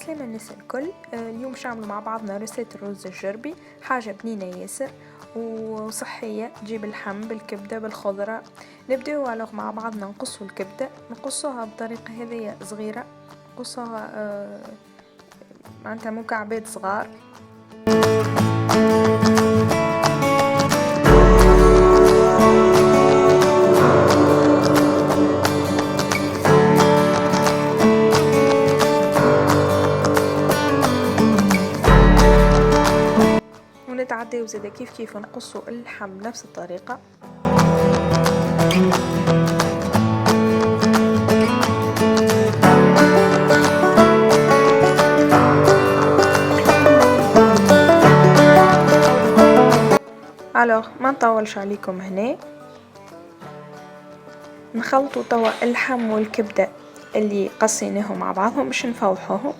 عسلامة الناس الكل. اليوم باش نعملوا مع بعضنا ريسيت الرز الجربي، حاجة بنينة ياسر وصحية، تجيب اللحم بالكبدة بالخضرة. نبداو على مع بعضنا نقصوا الكبدة، نقصوها بطريقة هذية صغيرة، نقصوها معناتها مكعبات صغار. ونتعداو زادا كيف نقصوا اللحم بنفس الطريقة. ما نطولش عليكم هنا، نخلطوا توا اللحم والكبدة اللي قصيناهم مع بعضهم باش نفوحوهم.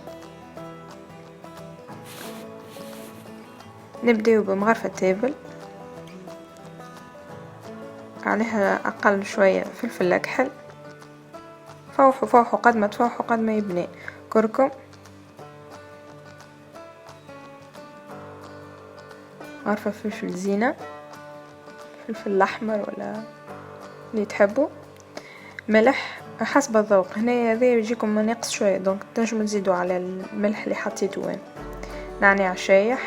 نبداو بمغرفة تابل عليها اقل شوية فلفل اكحل، فوحوا قد ما تفوحوا قد ما يبني. كركم، غرفة فلفل زينة، فلفل الاحمر ولا اللي تحبوا، ملح حسب الذوق. هنا هذا يجيكم ناقص شويه، دونك تنجموا تزيدوا على الملح اللي حطيتوه وين. نعناع شايح،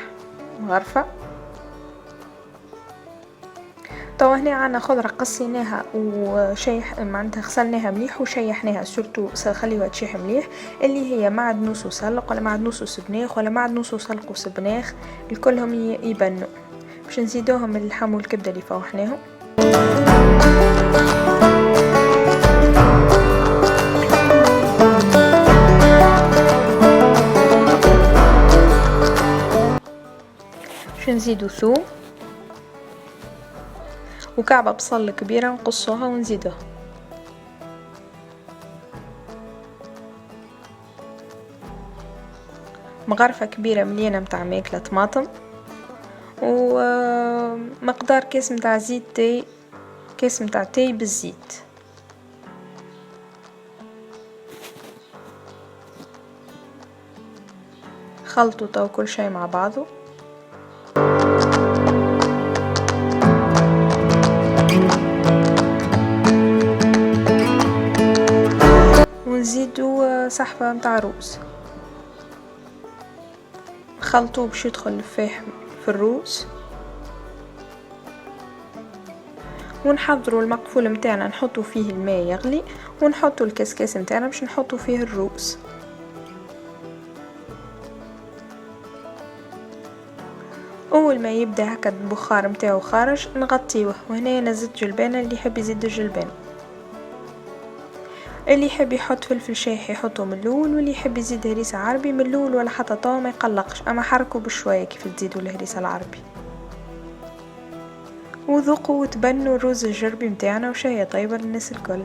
غرفه. طوا هنا عنا خضره قصيناها وشيح، معناتها غسلناها مليح وشيحناها، سورتو خليوها تشيح مليح، اللي هي معدنوس وسلق ولا معدنوس وسبناخ ولا معدنوس وسلق وسبناخ، الكلهم يبنوا. باش نزيدوهم اللحم والكبده اللي فوحناهم. باش نزيدو ثوم وكعبة بصل كبيرة نقصوها ونزيدوها، مغرفة كبيرة مليانة متاع ماكلة طماطم، ومقدار كاس متاع زيت تاي، كاس متاع تاي بالزيت. خلطوا تو كل شيء مع بعضه. ونزيدوا صحفة متاع روز، خلطوه باش يدخل الفاح في الروز. ونحضروا المقفول متاعنا، نحطوا فيه الماء يغلي، ونحطوا الكسكاس متاعنا باش نحطوا فيه الروز. اول ما يبدا هكا البخار متاعو خارج نغطيوه. وهنا انا زدت جلبانه، اللي يحب يزيد الجلبان، اللي يحب يحط فلفل شايح يحطه من الاول، واللي يحب يزيد هريسه عربي من الاول ولا حتى طاو ما يقلقش، اما حركوا بشويه كيف تزيدوا الهريسه العربي. وذوقوا وتبنوا الرز الجربي متاعنا، وشهية طيبه للناس الكل.